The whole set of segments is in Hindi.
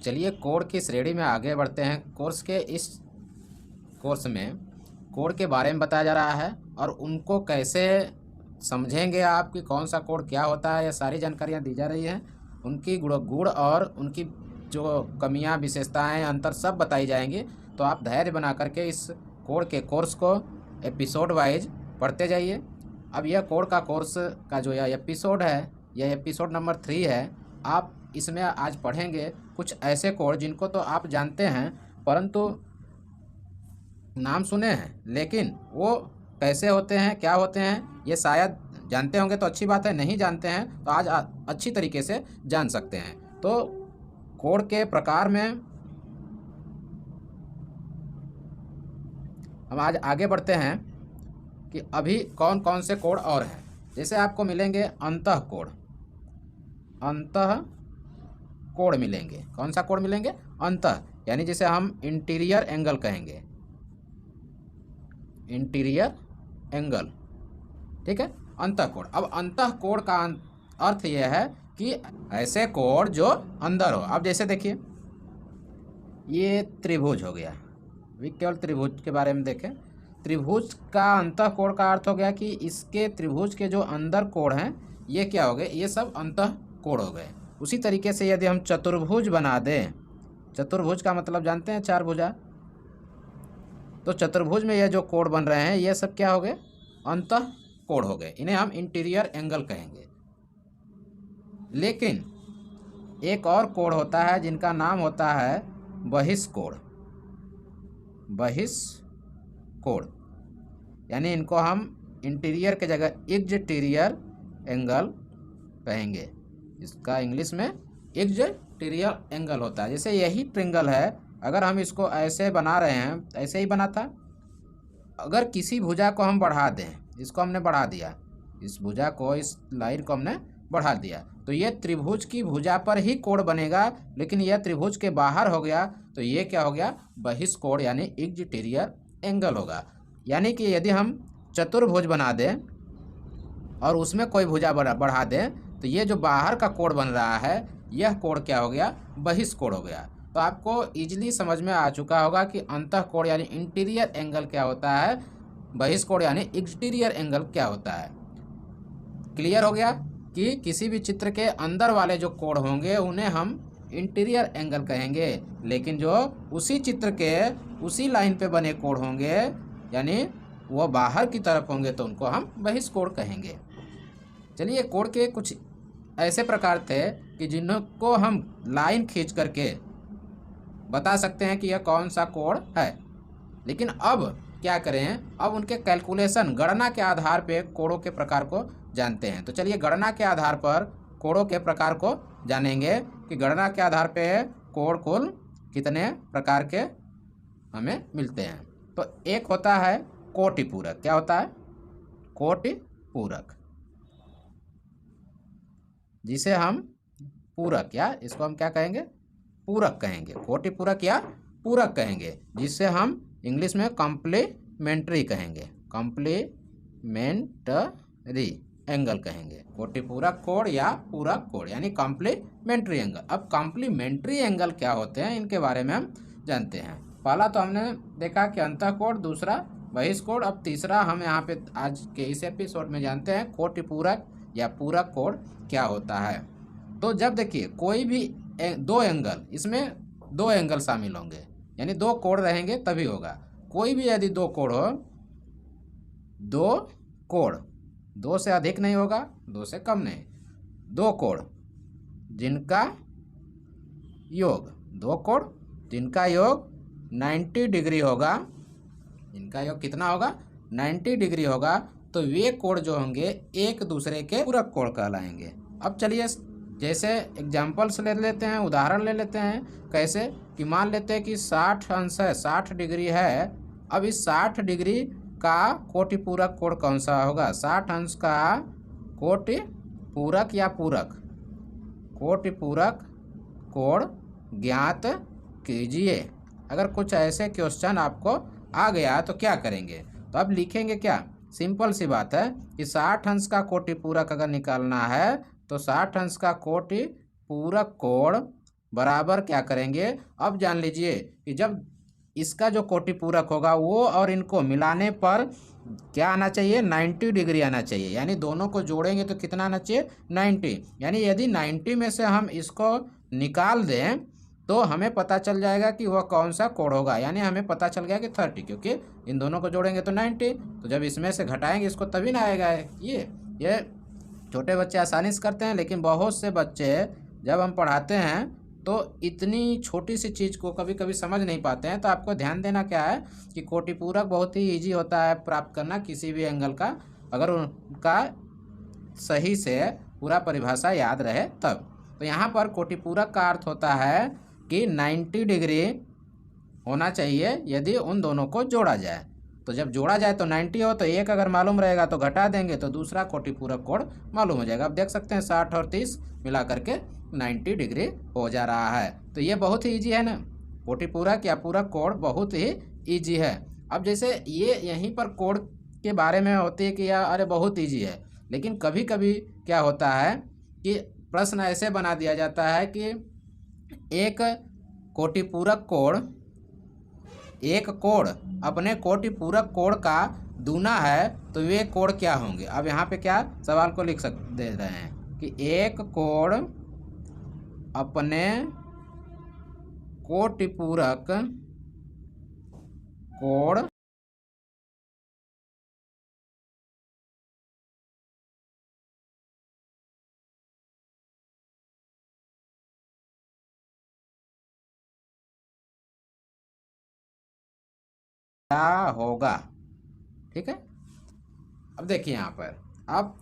चलिए कोड की श्रेणी में आगे बढ़ते हैं। इस कोर्स में कोड के बारे में बताया जा रहा है और उनको कैसे समझेंगे आप कि कौन सा कोड क्या होता है, ये सारी जानकारियाँ दी जा रही हैं। उनकी गुण और उनकी जो कमियां, विशेषताएं, अंतर सब बताई जाएंगी। तो आप धैर्य बना करके इस कोड के कोर्स को एपिसोड वाइज पढ़ते जाइए। अब यह कोड का कोर्स का जो यह एपिसोड है, यह एपिसोड नंबर 3 है। आप इसमें आज पढ़ेंगे कुछ ऐसे कोड जिनको तो आप जानते हैं, परंतु नाम सुने हैं, लेकिन वो कैसे होते हैं, क्या होते हैं, ये शायद जानते होंगे तो अच्छी बात है, नहीं जानते हैं तो आज अच्छी तरीके से जान सकते हैं। तो कोड के प्रकार में हम आज आगे बढ़ते हैं कि अभी कौन कौन से कोड और हैं। जैसे आपको मिलेंगे अंतः कोड मिलेंगे। कौन सा कोड मिलेंगे? अंतः, यानी जिसे हम इंटीरियर एंगल कहेंगे, इंटीरियर एंगल, ठीक है, अंतः कोड। अब अंतः कोड का अर्थ यह है कि ऐसे कोड जो अंदर हो। अब जैसे देखिए, ये त्रिभुज हो गया, अभी केवल त्रिभुज के बारे में देखें। त्रिभुज का अंतः कोड का अर्थ हो गया कि इसके त्रिभुज के जो अंदर कोड हैं ये क्या हो गए? ये सब अंतः कोड हो गए। उसी तरीके से यदि हम चतुर्भुज बना दें, चतुर्भुज का मतलब जानते हैं, चार भुजा, तो चतुर्भुज में ये जो कोड बन रहे हैं ये सब क्या हो गए? अंतः कोड हो गए। इन्हें हम इंटीरियर एंगल कहेंगे। लेकिन एक और कोड होता है जिनका नाम होता है बहिष्कोण, बहिष्कोण, यानी इनको हम इंटीरियर के जगह एक्सटीरियर एंगल कहेंगे। इसका इंग्लिश में एक्सटीरियर एंगल होता है। जैसे यही ट्रिंगल है, अगर हम इसको ऐसे बना रहे हैं, ऐसे ही बना था, अगर किसी भुजा को हम बढ़ा दें, इसको हमने बढ़ा दिया, इस भुजा को, इस लाइन को हमने बढ़ा दिया, तो ये त्रिभुज की भुजा पर ही कोण बनेगा। लेकिन यह त्रिभुज के बाहर हो गया तो ये क्या हो गया? बहिष्कोण, यानी एक्सटीरियर एंगल होगा। यानी कि यदि हम चतुर्भुज बना दें और उसमें कोई भुजा बढ़ा दें तो ये जो बाहर का कोण बन रहा है यह कोण क्या हो गया? बहिष्कोण हो गया। तो आपको इजीली समझ में आ चुका होगा कि अंतः कोण यानी इंटीरियर एंगल क्या होता है, बहिष्कोण यानी एक्सटीरियर एंगल क्या होता है। क्लियर हो गया कि किसी भी चित्र के अंदर वाले जो कोण होंगे उन्हें हम इंटीरियर एंगल कहेंगे, लेकिन जो उसी चित्र के उसी लाइन पे बने कोण होंगे, यानी वो बाहर की तरफ होंगे, तो उनको हम बहिष्कोण कहेंगे। चलिए, कोण के कुछ ऐसे प्रकार थे कि जिनको हम लाइन खींच करके बता सकते हैं कि यह कौन सा कोण है। लेकिन अब क्या करें? अब उनके कैलकुलेशन, गणना के आधार पे कोणों के प्रकार को जानते हैं। तो चलिए, गणना के आधार पर कोणों के प्रकार को जानेंगे कि गणना के आधार पे कोण कुल कितने प्रकार के हमें मिलते हैं। तो एक होता है कोटि पूरक। क्या होता है? कोटि पूरक, जिसे हम पूरक, या इसको हम क्या कहेंगे? पूरक कहेंगे। कोटि पूरक या पूरक कहेंगे, जिससे हम इंग्लिश में कॉम्प्लीमेंट्री कहेंगे, कॉम्प्लीमेंट्री एंगल कहेंगे। कोटि पूरक कोण या पूरक कोण यानी कॉम्प्लीमेंट्री एंगल। अब कॉम्प्लीमेंट्री एंगल क्या होते हैं, इनके बारे में हम जानते हैं। पहला तो हमने देखा कि अंतः कोण, दूसरा बहिष्कोण, अब तीसरा हम यहाँ पे आज के इस एपिसोड में जानते हैं कोटि पूरक या पूरक कोण क्या होता है। तो जब देखिए कोई भी दो एंगल, इसमें दो एंगल शामिल होंगे, यानी दो कोण रहेंगे तभी होगा। कोई भी यदि दो कोण हो, दो कोण, दो से अधिक नहीं होगा, दो से कम नहीं, दो कोण जिनका योग, दो कोण जिनका योग 90 डिग्री होगा, जिनका योग कितना होगा? 90 डिग्री होगा, तो वे कोण जो होंगे एक दूसरे के पूरक कोण कहलाएंगे। अब चलिए, जैसे एग्जाम्पल्स ले लेते हैं, उदाहरण ले लेते हैं। कैसे? कि मान लेते हैं कि 60 अंश है, 60 डिग्री है। अब इस 60 डिग्री का कोटि पूरक कोण कौन सा होगा? 60 अंश का कोटि पूरक या पूरक, कोटि पूरक कोण ज्ञात कीजिए। अगर कुछ ऐसे क्वेश्चन आपको आ गया तो क्या करेंगे? तो अब लिखेंगे क्या? सिंपल सी बात है कि 60 अंश का कोटि पूरक अगर निकालना है तो 60 अंश का कोटि पूरक कोण बराबर क्या करेंगे, अब जान लीजिए कि जब इसका जो कोटि पूरक होगा वो और इनको मिलाने पर क्या आना चाहिए, 90 डिग्री आना चाहिए। यानी दोनों को जोड़ेंगे तो कितना आना चाहिए, 90। यानी यदि 90 में से हम इसको निकाल दें तो हमें पता चल जाएगा कि वह कौन सा कोण होगा। यानी हमें पता चल गया कि 30, क्योंकि इन दोनों को जोड़ेंगे तो 90, तो जब इसमें से घटाएंगे इसको तभी ना आएगा। ये छोटे बच्चे आसानी से करते हैं, लेकिन बहुत से बच्चे जब हम पढ़ाते हैं तो इतनी छोटी सी चीज़ को कभी कभी समझ नहीं पाते हैं। तो आपको ध्यान देना क्या है कि कोटि पूरक बहुत ही ईजी होता है प्राप्त करना किसी भी एंगल का, अगर उनका सही से पूरा परिभाषा याद रहे तब। तो यहाँ पर कोटि पूरक का अर्थ होता है कि 90 डिग्री होना चाहिए यदि उन दोनों को जोड़ा जाए। तो जब जोड़ा जाए तो 90 हो, तो एक अगर मालूम रहेगा तो घटा देंगे तो दूसरा कोटि पूरक कोण मालूम हो जाएगा। अब देख सकते हैं 60 और 30 मिला करके 90 डिग्री हो जा रहा है। तो ये बहुत ही ईजी है ना, कोटि पूरक या पूरक कोण बहुत ही ईजी है। अब जैसे ये यहीं पर कोण के बारे में होती है कि यार अरे बहुत ईजी है, लेकिन कभी कभी क्या होता है कि प्रश्न ऐसे बना दिया जाता है कि एक कोटि पूरक कोण, एक कोण अपने कोटि पूरक कोण का दूना है तो वे कोण क्या होंगे। अब यहाँ पे क्या सवाल को लिख दे रहे हैं कि एक कोण अपने कोटि पूरक कोण क्या होगा। ठीक है, अब देखिए यहाँ पर अब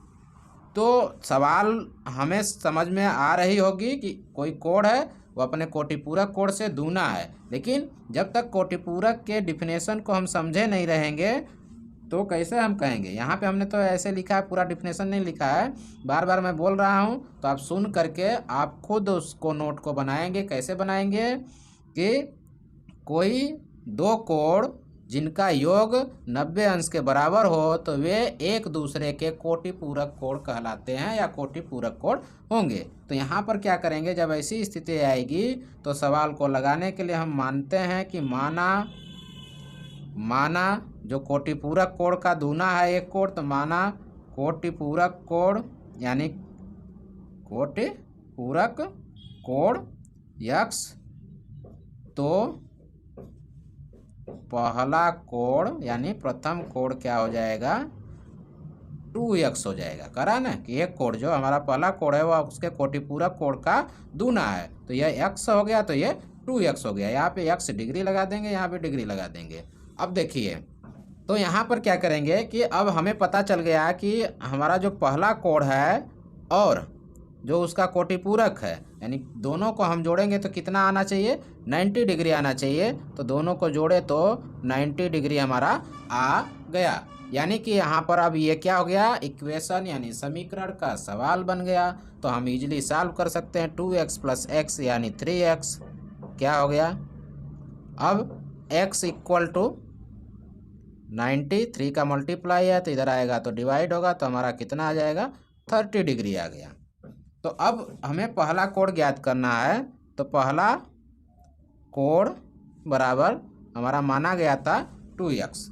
तो सवाल हमें समझ में आ रही होगी कि कोई कोण है वो अपने कोटि पूरक कोण से दूना है, लेकिन जब तक कोटि पूरक के डिफिनेशन को हम समझे नहीं रहेंगे तो कैसे हम कहेंगे। यहाँ पे हमने तो ऐसे लिखा है, पूरा डिफिनेशन नहीं लिखा है, बार बार मैं बोल रहा हूँ, तो आप सुन करके आप खुद उसको नोट को बनाएंगे। कैसे बनाएंगे कि कोई दो कोण जिनका योग 90 अंश के बराबर हो तो वे एक दूसरे के कोटि पूरक कोण कहलाते हैं या कोटि पूरक कोण होंगे। तो यहाँ पर क्या करेंगे, जब ऐसी स्थिति आएगी तो सवाल को लगाने के लिए हम मानते हैं कि माना जो कोटि पूरक कोण का दूना है एक कोण, तो माना कोटि पूरक कोण यानी कोटि पूरक कोण x, तो पहला कोण यानी प्रथम कोण क्या हो जाएगा, 2x हो जाएगा। करा ना कि एक कोण जो हमारा पहला कोण है वो उसके कोटि पूरक कोण का दूना है, तो यह x हो गया तो ये 2x हो गया। यहाँ पे x डिग्री लगा देंगे, यहाँ पे डिग्री लगा देंगे। अब देखिए तो यहाँ पर क्या करेंगे कि अब हमें पता चल गया कि हमारा जो पहला कोण है और जो उसका कोटि पूरक है, यानी दोनों को हम जोड़ेंगे तो कितना आना चाहिए, 90 डिग्री आना चाहिए। तो दोनों को जोड़े तो 90 डिग्री हमारा आ गया। यानी कि यहाँ पर अब ये क्या हो गया, इक्वेशन यानी समीकरण का सवाल बन गया। तो हम इजीली सॉल्व कर सकते हैं। 2x + x यानी 3x क्या हो गया, अब x = 90, 3 का मल्टीप्लाई है तो इधर आएगा तो डिवाइड होगा, तो हमारा कितना आ जाएगा, 30 डिग्री आ गया। तो अब हमें पहला कोण ज्ञात करना है, तो पहला कोण बराबर हमारा माना गया था 2x।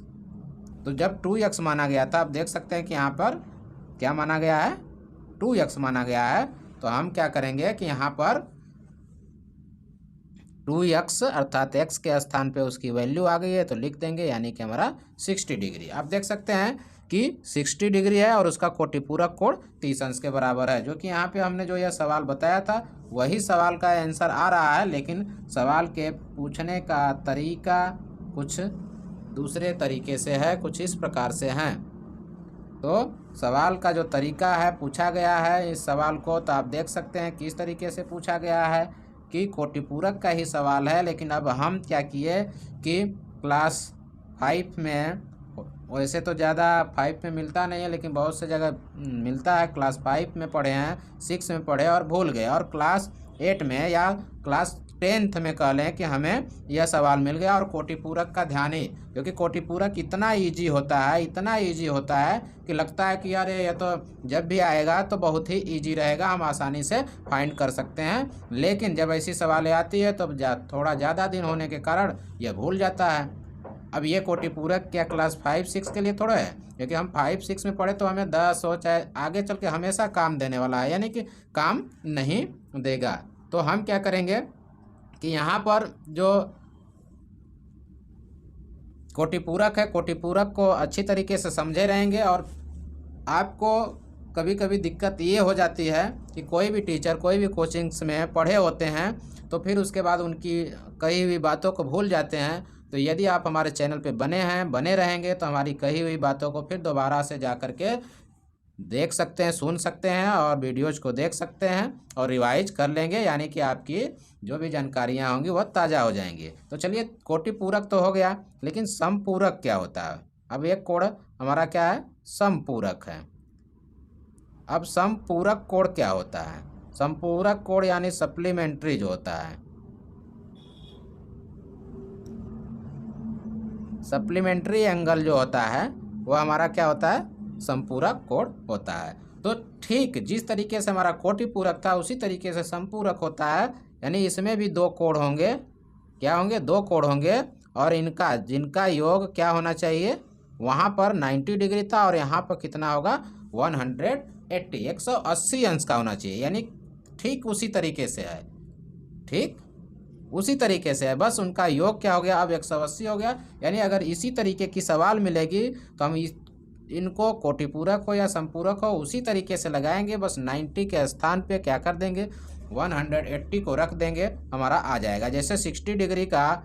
तो जब 2x माना गया था, अब देख सकते हैं कि यहाँ पर क्या माना गया है, 2x माना गया है। तो हम क्या करेंगे कि यहाँ पर 2x अर्थात x के स्थान पे उसकी वैल्यू आ गई है तो लिख देंगे, यानी कि हमारा 60 डिग्री। आप देख सकते हैं कि 60 डिग्री है और उसका कोटि पूरक कोण 30 अंश के बराबर है, जो कि यहाँ पे हमने जो यह सवाल बताया था वही सवाल का आंसर आ रहा है, लेकिन सवाल के पूछने का तरीका कुछ दूसरे तरीके से है, कुछ इस प्रकार से हैं। तो सवाल का जो तरीका है पूछा गया है इस सवाल को, तो आप देख सकते हैं किस तरीके से पूछा गया है कि कोटि पूरक का ही सवाल है। लेकिन अब हम क्या किए कि क्लास 5 में, वैसे तो ज़्यादा 5 में मिलता नहीं है लेकिन बहुत से जगह मिलता है, क्लास 5 में पढ़े हैं, 6 में पढ़े और भूल गए, और क्लास 8 में या क्लास 10th में कह लें कि हमें यह सवाल मिल गया। और कोटि पूरक का ध्यान ही, क्योंकि कोटि पूरक इतना ईजी होता है, इतना ईजी होता है कि लगता है कि यार ये तो जब भी आएगा तो बहुत ही ईजी रहेगा, हम आसानी से फाइंड कर सकते हैं। लेकिन जब ऐसी सवालें आती है तो थोड़ा ज़्यादा दिन होने के कारण यह भूल जाता है। अब ये कोटि पूरक क्या क्लास 5-6 के लिए थोड़ा है, क्योंकि हम 5-6 में पढ़े तो हमें 10 हो चाहे आगे चल के हमेशा काम देने वाला है, यानी कि काम नहीं देगा। तो हम क्या करेंगे कि यहाँ पर जो कोटि पूरक है, कोटि पूरक को अच्छी तरीके से समझे रहेंगे। और आपको कभी कभी दिक्कत ये हो जाती है कि कोई भी टीचर कोई भी कोचिंग्स में पढ़े होते हैं तो फिर उसके बाद उनकी कही हुई बातों को भूल जाते हैं। तो यदि आप हमारे चैनल पे बने रहेंगे तो हमारी कही हुई बातों को फिर दोबारा से जा कर के देख सकते हैं, सुन सकते हैं और वीडियोज को देख सकते हैं और रिवाइज कर लेंगे, यानी कि आपकी जो भी जानकारियाँ होंगी वह ताज़ा हो जाएंगी। तो चलिए, कोटि पूरक तो हो गया, लेकिन समपूरक क्या होता है? अब एक कोड हमारा क्या है? समपूरक है। अब समपूरक कोड क्या होता है? समपूरक कोड यानी सप्लीमेंट्री जो होता है, सप्लीमेंट्री एंगल जो होता है वो हमारा क्या होता है? समपूरक कोड होता है। तो ठीक जिस तरीके से हमारा कोटि पूरक था उसी तरीके से समपूरक होता है, यानी इसमें भी 2 कोड होंगे। क्या होंगे? 2 कोड होंगे और जिनका योग क्या होना चाहिए? वहाँ पर 90 डिग्री था और यहाँ पर कितना होगा? 180 अंश का होना चाहिए, यानी ठीक उसी तरीके से है, ठीक उसी तरीके से है, बस उनका योग क्या हो गया? अब 180 हो गया। यानी अगर इसी तरीके की सवाल मिलेगी तो हम इनको कोटि पूरक हो या समपूरक हो उसी तरीके से लगाएंगे, बस 90 के स्थान पे क्या कर देंगे? 180 को रख देंगे, हमारा आ जाएगा। जैसे 60 डिग्री का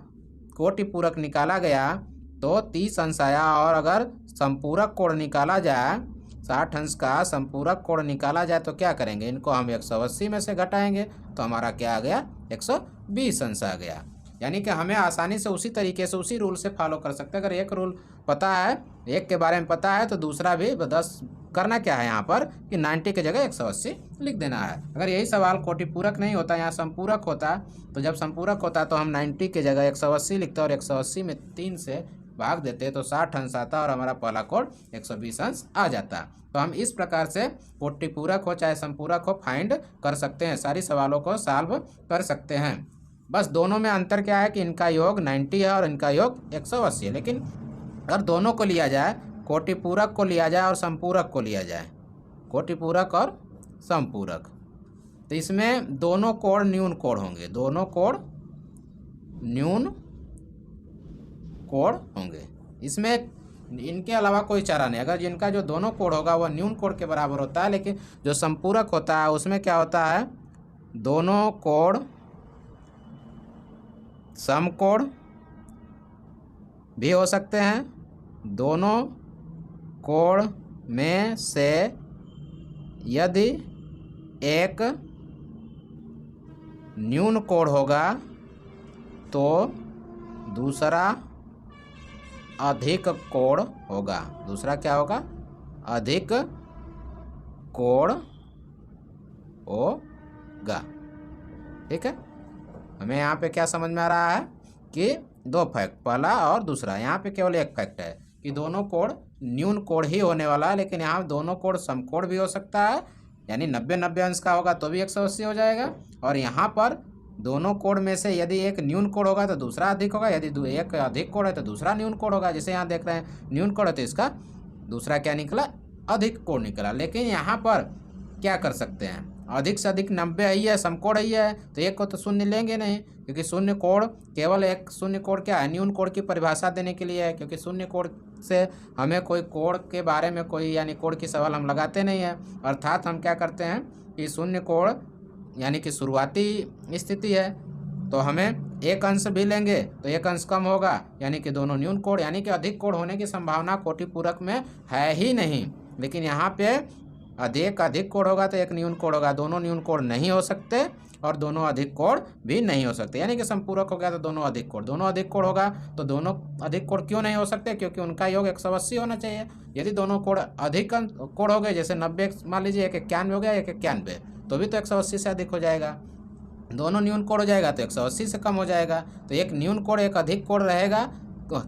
कोटि पूरक निकाला गया तो 30 अंश आया, और अगर समपूरक कोण निकाला जाए 60 अंश का समपूरक कोण निकाला जाए तो क्या करेंगे? इनको हम 180 में से घटाएंगे तो हमारा क्या आ गया? 120 अंश आ गया। यानी कि हमें आसानी से उसी तरीके से उसी रूल से फॉलो कर सकते हैं। अगर एक रूल पता है, एक के बारे में पता है, तो दूसरा भी 10 करना क्या है यहाँ पर कि 90 की जगह 180 लिख देना है। अगर यही सवाल कोटि पूरक नहीं होता, यहाँ समपूरक होता, तो जब समपूरक होता तो हम 90 की जगह 180 लिखते और 180 में 3 से भाग देते तो 60 अंश आता और हमारा पहला कोड 120 अंश आ जाता। तो हम इस प्रकार से कोटि पूरक हो चाहे समपूरक हो फाइंड कर सकते हैं, सारी सवालों को सॉल्व कर सकते हैं। बस दोनों में अंतर क्या है कि इनका योग 90 है और इनका योग 180 है। लेकिन अगर दोनों को लिया जाए, कोटि पूरक को लिया जाए और समपूरक को लिया जाए, कोटि पूरक और समपूरक, तो इसमें दोनों कोण न्यून कोण होंगे, दोनों कोण न्यून कोण होंगे। इसमें इनके अलावा कोई चारा नहीं। अगर जिनका जो दोनों कोण होगा वह न्यून कोण के बराबर होता है, लेकिन जो समपूरक होता है उसमें क्या होता है? दोनों कोण समकोण भी हो सकते हैं, दोनों कोण में से यदि एक न्यून कोण होगा तो दूसरा अधिक कोण होगा। दूसरा क्या होगा? अधिक कोण होगा। ठीक है, हमें यहाँ पे क्या समझ में आ रहा है कि 2 फैक्ट, पहला और दूसरा। यहाँ पे केवल एक फैक्ट है कि दोनों कोण न्यून कोण ही होने वाला है, लेकिन यहाँ दोनों कोण समकोण भी हो सकता है, यानी 90-90 अंश का होगा तो भी 180 हो जाएगा। और यहाँ पर दोनों कोण में से यदि एक न्यून कोण होगा तो दूसरा अधिक होगा, यदि एक अधिक कोण है तो दूसरा न्यून कोण होगा। जैसे यहाँ देख रहे हैं न्यून कोण है तो इसका दूसरा क्या निकला? अधिक कोण निकला। लेकिन यहाँ पर क्या कर सकते हैं? अधिक से अधिक 90 ही है, समकोण ही है, तो एक को तो शून्य लेंगे नहीं, क्योंकि शून्य कोण केवल एक शून्य कोण क्या है? न्यून कोण की परिभाषा देने के लिए है, क्योंकि शून्य कोण से हमें कोई कोण के बारे में कोई यानी कोण की सवाल हम लगाते नहीं हैं। अर्थात हम क्या करते हैं कि शून्य कोण यानी कि शुरुआती स्थिति है, तो हमें एक अंश भी लेंगे तो एक अंश कम होगा, यानी कि दोनों न्यून कोण, यानी कि अधिक कोण होने की संभावना कोटि पूरक में है ही नहीं। लेकिन यहाँ पे अधिक कोण होगा तो एक न्यून कोण होगा, दोनों न्यून कोण नहीं हो सकते और दोनों अधिक कोण भी नहीं हो सकते। यानी कि समपूरक हो गया तो दोनों अधिक कोण होगा, तो दोनों अधिक कोण क्यों नहीं हो सकते? क्योंकि उनका योग 180 होना चाहिए। यदि दोनों कोण अधिक कोण हो गए, जैसे 90 मान लीजिए, एक 91 हो गया, एक 91, तो भी तो 180 से अधिक हो जाएगा। दोनों न्यून कोड हो जाएगा तो 180 से कम हो जाएगा। तो एक न्यून कोड एक अधिक कोड रहेगा तो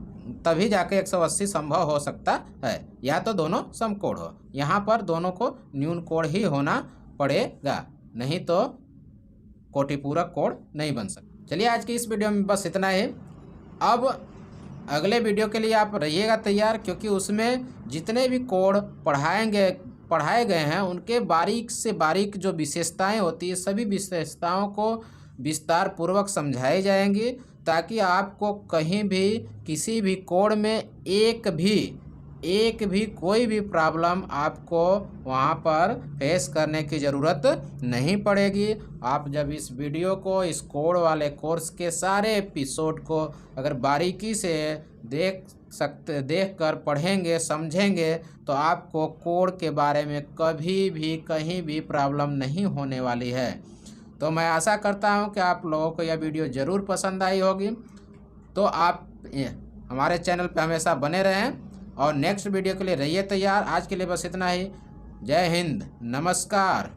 तभी जाके 180 संभव हो सकता है, या तो दोनों सम कोड हो। यहाँ पर दोनों को न्यून कोड ही होना पड़ेगा, नहीं तो कोटिपूरक कोड नहीं बन सकता। चलिए आज की इस वीडियो में बस इतना ही। अब अगले वीडियो के लिए आप रहिएगा तैयार, क्योंकि उसमें जितने भी कोड पढ़ाए गए हैं उनके बारीक से बारीक जो विशेषताएं होती है, सभी विशेषताओं को विस्तार पूर्वक समझाई जाएंगी, ताकि आपको कहीं भी किसी भी कोड में एक भी कोई भी प्रॉब्लम आपको वहाँ पर फेस करने की ज़रूरत नहीं पड़ेगी। आप जब इस वीडियो को, इस कोड वाले कोर्स के सारे एपिसोड को अगर बारीकी से देख कर पढ़ेंगे, समझेंगे, तो आपको कोड के बारे में कभी भी कहीं भी प्रॉब्लम नहीं होने वाली है। तो मैं आशा करता हूँ कि आप लोगों को यह वीडियो ज़रूर पसंद आई होगी। तो आप हमारे चैनल पर हमेशा बने रहें और नेक्स्ट वीडियो के लिए रहिए तैयार। आज के लिए बस इतना ही। जय हिंद, नमस्कार।